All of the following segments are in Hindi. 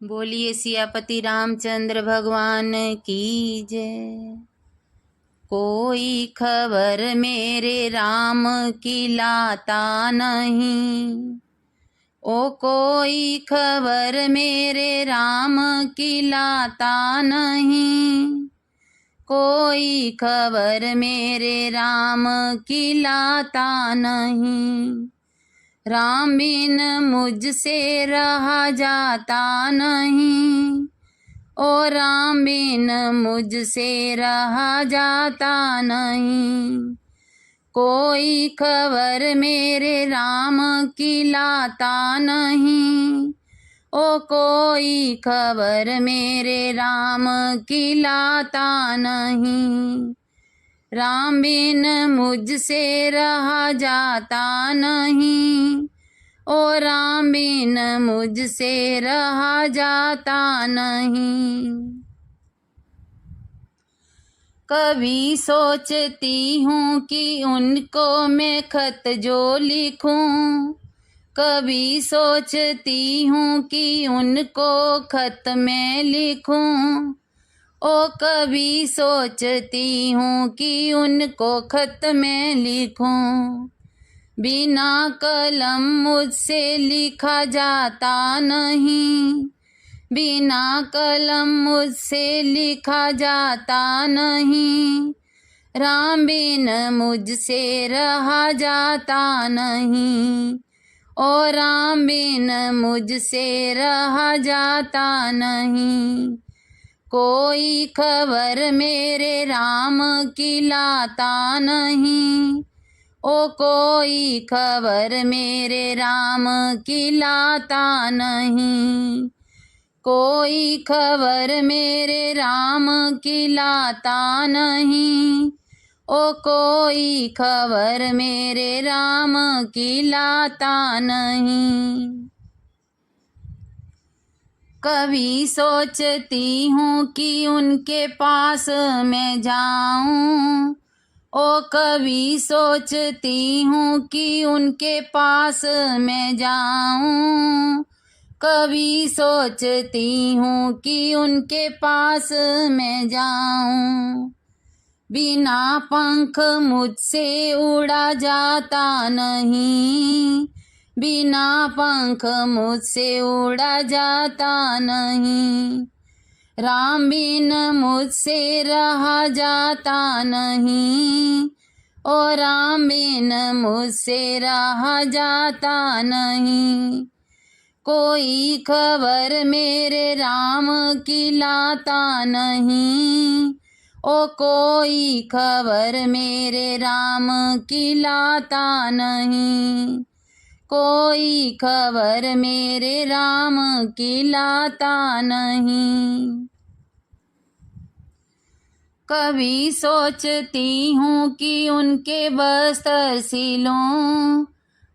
बोलिए सियापति रामचंद्र भगवान की जय। कोई खबर मेरे राम की लाता नहीं, ओ कोई खबर मेरे राम की लाता नहीं, कोई खबर मेरे राम की लाता नहीं। राम बिन मुझसे रहा जाता नहीं, ओ राम बिन मुझसे रहा जाता नहीं। कोई खबर मेरे राम की लाता नहीं, ओ कोई खबर मेरे राम की लाता नहीं। राम बिन मुझसे रहा जाता नहीं, ओ राम बिन मुझसे रहा जाता नहीं। कभी सोचती हूँ कि उनको मैं खत जो लिखूं, कभी सोचती हूँ कि उनको खत मैं लिखूं, ओ कभी सोचती हूँ कि उनको खत मैं लिखूं। बिना कलम मुझसे लिखा जाता नहीं, बिना कलम मुझसे लिखा जाता नहीं। राम बिन मुझसे रहा जाता नहीं, ओ राम बिन मुझसे रहा जाता नहीं। कोई खबर मेरे राम की लाता नहीं, ओ कोई खबर मेरे राम की लाता नहीं। कोई खबर मेरे राम की लाता नहीं, ओ कोई खबर मेरे राम की लाता नहीं। कभी सोचती हूँ कि उनके पास मैं जाऊं, ओ कभी सोचती हूँ कि उनके पास मैं जाऊं। कभी सोचती हूँ कि उनके पास मैं जाऊं। बिना पंख मुझसे उड़ा जाता नहीं, बिना पंख मुझसे उड़ा जाता नहीं। राम बिन मुझसे रहा जाता नहीं, ओ राम बिन मुझसे रहा जाता नहीं। कोई खबर मेरे राम की लाता नहीं, ओ कोई खबर मेरे राम की लाता नहीं। कोई खबर मेरे राम की लाता नहीं। कभी सोचती हूँ कि उनके बस्तर सिलूं,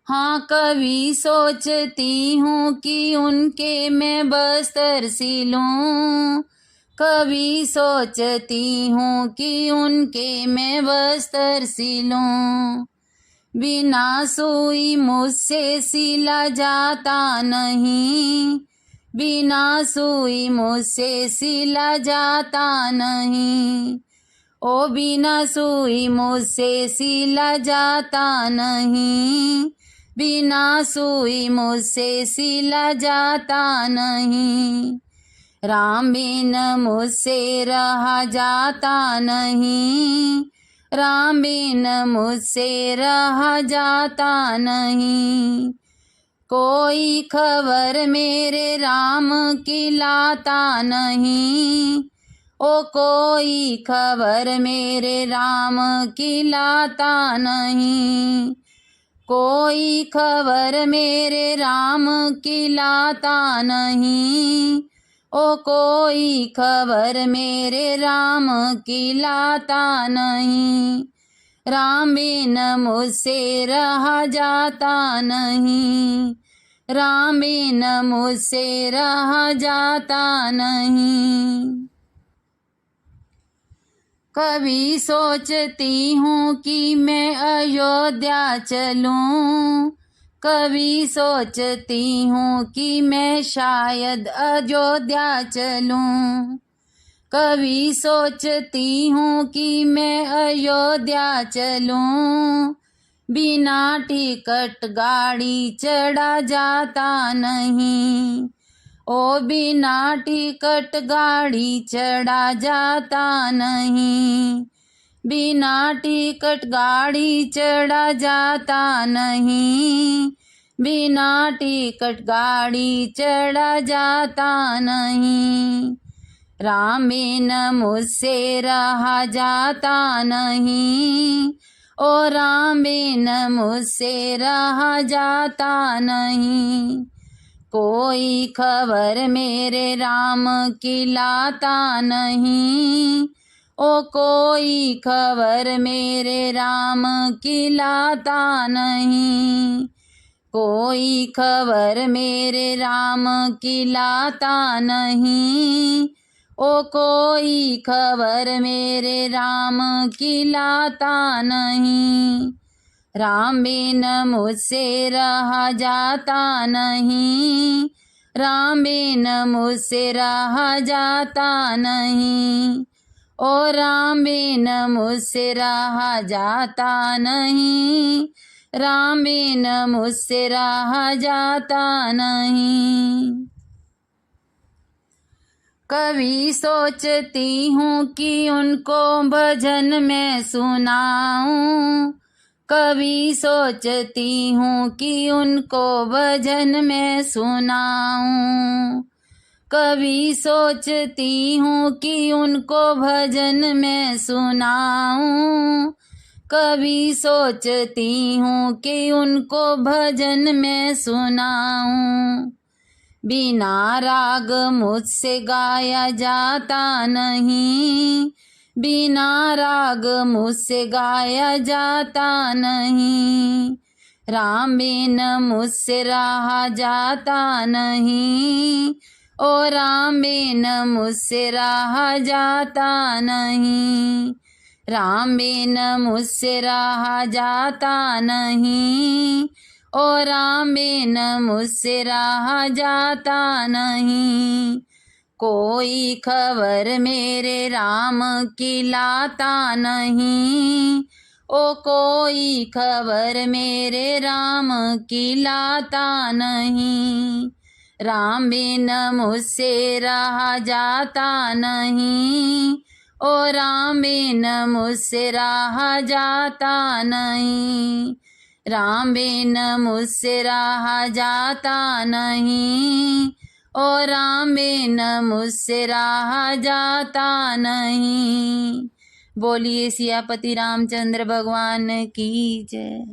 हाँ कभी सोचती हूँ कि उनके मैं बस्तर सिलूं। कभी सोचती हूँ कि उनके मैं बस्तर सिलूं। बिना सुई मुझसे सिला जाता नहीं, बिना सुई मुझसे सिला जाता नहीं। ओ बिना सुई मुझसे सिला जाता नहीं, बिना सुई मुझसे सिला जाता नहीं। राम बिन मुझसे रहा जाता नहीं, राम बिन मुझसे रहा जाता नहीं। कोई खबर मेरे राम की लाता नहीं, ओ कोई खबर मेरे राम की लाता नहीं। कोई खबर मेरे राम की लाता नहीं, ओ कोई खबर मेरे राम की लाता नहीं। राम बिन मुझसे रहा जाता नहीं, राम बिन मुझसे रहा जाता नहीं। कभी सोचती हूँ कि मैं अयोध्या चलूं, कभी सोचती हूँ कि मैं शायद अयोध्या चलूं। कभी सोचती हूँ कि मैं अयोध्या चलूं। बिना टिकट गाड़ी चढ़ा जाता नहीं। ओ बिना टिकट गाड़ी चढ़ा जाता नहीं। बिना टिकट गाड़ी चढ़ा जाता नहीं। बिना टिकट गाड़ी चढ़ा जाता नहीं। राम बिन मुझसे रहा जाता नहीं। ओ राम बिन मुझसे रहा जाता नहीं। कोई खबर मेरे राम की लाता नहीं। ओ कोई खबर मेरे राम की लाता नहीं। कोई खबर मेरे राम की लाता नहीं। ओ कोई खबर मेरे राम की लाता नहीं। राम बिन मुझसे रहा जाता नहीं। राम बिन मुझसे रहा जाता नहीं। ओ राम बिन मुझसे रहा जाता नहीं। राम बिन मुझसे रहा जाता नहीं। कभी सोचती हूँ कि उनको भजन मैं सुनाऊं। कभी सोचती हूँ कि उनको भजन मैं सुनाऊं। कभी सोचती हूँ कि उनको भजन मैं सुनाऊं। कभी सोचती हूँ कि उनको भजन मैं सुनाऊं। बिना राग मुझसे गाया जाता नहीं। बिना राग मुझसे गाया जाता नहीं। राम बिन मुझसे रहा जाता नहीं। ओ राम बिन मुझसे रहा जाता नहीं। राम बिन मुझसे रहा जाता नहीं। ओ राम बिन मुझसे रहा जाता नहीं। कोई खबर मेरे राम की लाता नहीं। ओ कोई खबर मेरे राम की लाता नहीं। राम बिन मुझसे रहा जाता नहीं। ओ राम बिन मुझसे रहा जाता नहीं। राम बिन मुझसे रहा जाता नहीं। ओ राम बिन मुझसे रहा जाता नहीं। बोलिए सियापति रामचंद्र भगवान की जय।